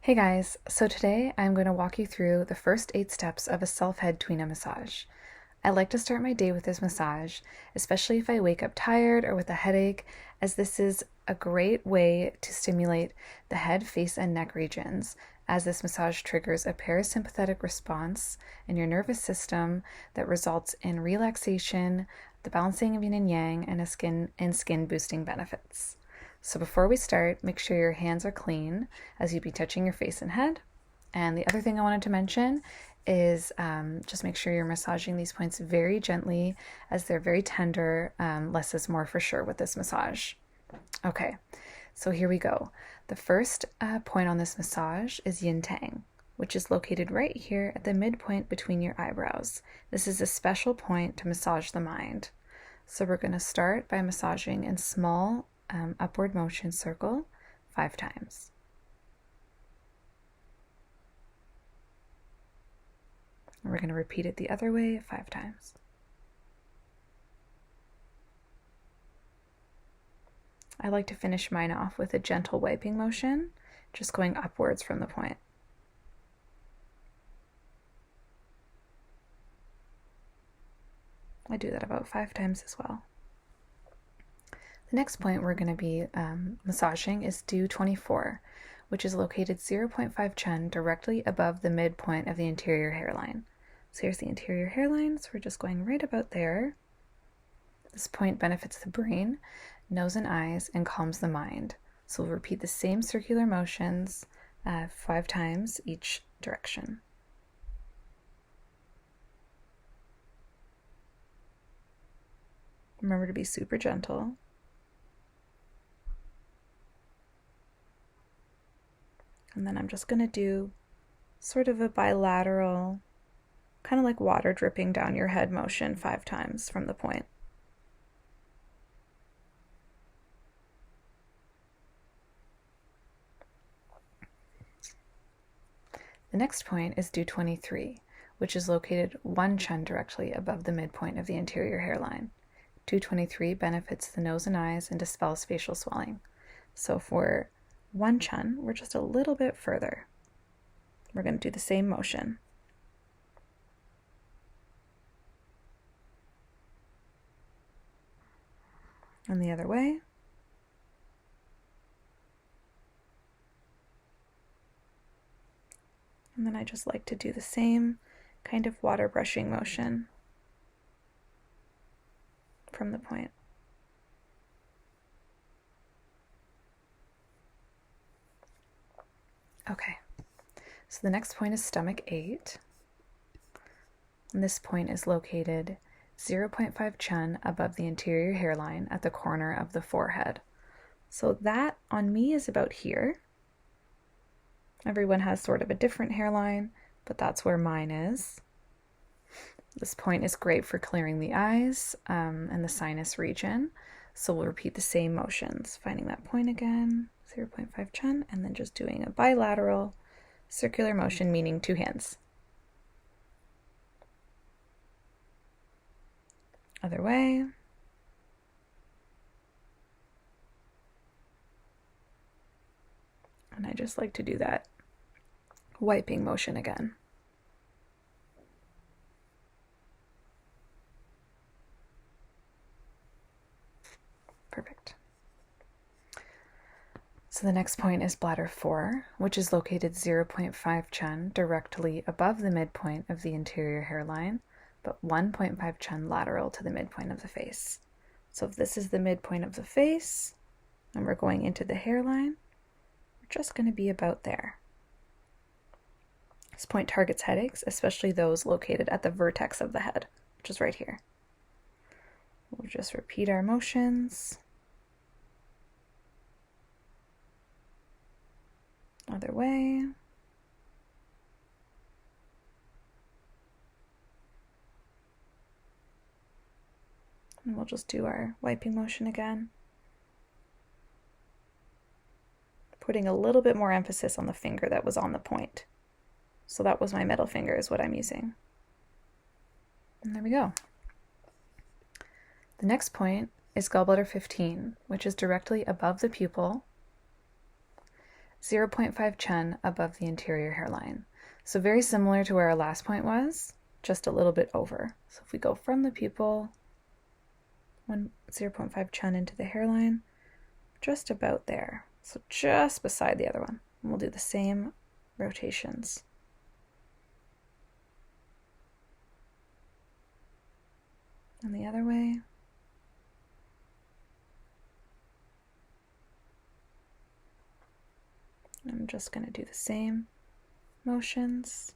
Hey guys, so today I'm going to walk you through the first 8 steps of a self Head-Tuina massage. I like to start my day with this massage, especially if I wake up tired or with a headache, as this is a great way to stimulate the head, face, and neck regions, as this massage triggers a parasympathetic response in your nervous system that results in relaxation, the balancing of yin and yang, and skin boosting benefits. So before we start, make sure your hands are clean as you'd be touching your face and head. And the other thing I wanted to mention is just make sure you're massaging these points very gently as they're very tender. Less is more for sure with this massage. Okay, so here we go. The first point on this massage is yin tang, which is located right here at the midpoint between your eyebrows. This is a special point to massage the mind. So we're going to start by massaging in small upward motion circle 5 times. And we're going to repeat it the other way 5 times. I like to finish mine off with a gentle wiping motion, just going upwards from the point. I do that about 5 times as well. The next point we're going to be massaging is Do 24, which is located 0.5 chen directly above the midpoint of the anterior hairline. So here's the anterior hairline, so we're just going right about there. This point benefits the brain, nose and eyes, and calms the mind. So we'll repeat the same circular motions 5 times each direction. Remember to be super gentle. And then I'm just going to do sort of a bilateral, kind of like water dripping down your head motion 5 times from the point. The next point is Do 23, which is located 1 chen directly above the midpoint of the anterior hairline. Do 23 benefits the nose and eyes and dispels facial swelling. So for 1 chen, we're just a little bit further. We're going to do the same motion. And the other way. And then I just like to do the same kind of water brushing motion from the point. Okay, so the next point is stomach 8. And this point is located 0.5 chen above the anterior hairline at the corner of the forehead. So that on me is about here. Everyone has sort of a different hairline, but that's where mine is. This point is great for clearing the eyes and the sinus region. So we'll repeat the same motions, finding that point again, 0.5 chen, and then just doing a bilateral circular motion, meaning 2 hands. Other way. And I just like to do that wiping motion again. Perfect. So the next point is bladder 4, which is located 0.5 chen directly above the midpoint of the anterior hairline, but 1.5 chen lateral to the midpoint of the face. So if this is the midpoint of the face, and we're going into the hairline, we're just going to be about there. This point targets headaches, especially those located at the vertex of the head, which is right here. We'll just repeat our motions. Other way. And we'll just do our wiping motion again. Putting a little bit more emphasis on the finger that was on the point. So that was my middle finger is what I'm using. And there we go. The next point is gallbladder 15, which is directly above the pupil 0.5 chen above the anterior hairline. So very similar to where our last point was, just a little bit over. So if we go from the pupil, 0.5 chen into the hairline, just about there. So just beside the other one. And we'll do the same rotations. And the other way. I'm just going to do the same motions.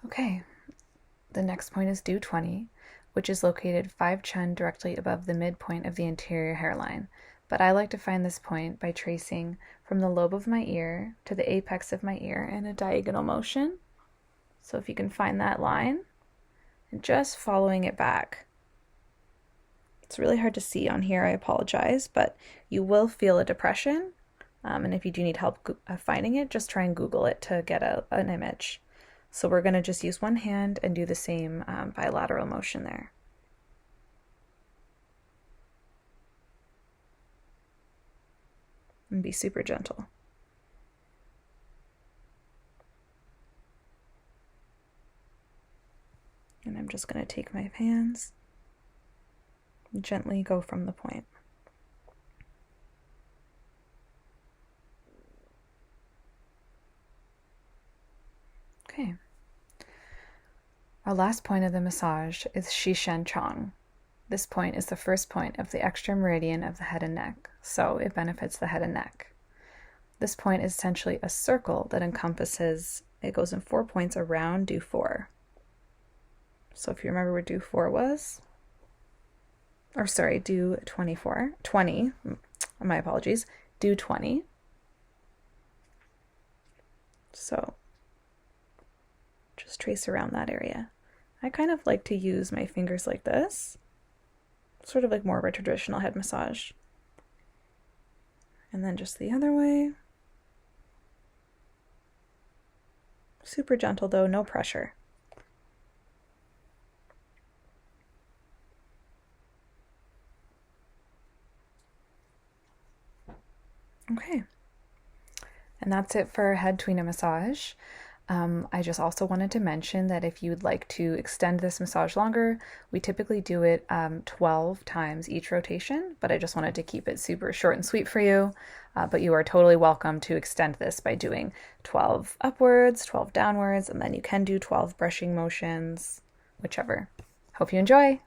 Okay, the next point is due 20, which is located 5 chen directly above the midpoint of the anterior hairline. But I like to find this point by tracing from the lobe of my ear to the apex of my ear in a diagonal motion. So if you can find that line, and just following it back. It's really hard to see on here, I apologize, but you will feel a depression. And if you do need help finding it, just try and Google it to get an image. So we're going to just use one hand and do the same bilateral motion there. And be super gentle. And I'm just going to take my hands and gently go from the point. Okay. Our last point of the massage is Shishen Chong. This point is the first point of the extra meridian of the head and neck, so it benefits the head and neck. This point is essentially a circle that encompasses, it goes in 4 points around due 4. So if you remember where due 4 was, or sorry, due 20, my apologies, due 20. So just trace around that area. I kind of like to use my fingers like this, sort of like more of a traditional head massage. And then just the other way. Super gentle though, no pressure. Okay, and that's it for Head-Tuina massage. I just also wanted to mention that if you'd like to extend this massage longer, we typically do it 12 times each rotation, but I just wanted to keep it super short and sweet for you. But you are totally welcome to extend this by doing 12 upwards, 12 downwards, and then you can do 12 brushing motions, whichever. Hope you enjoy!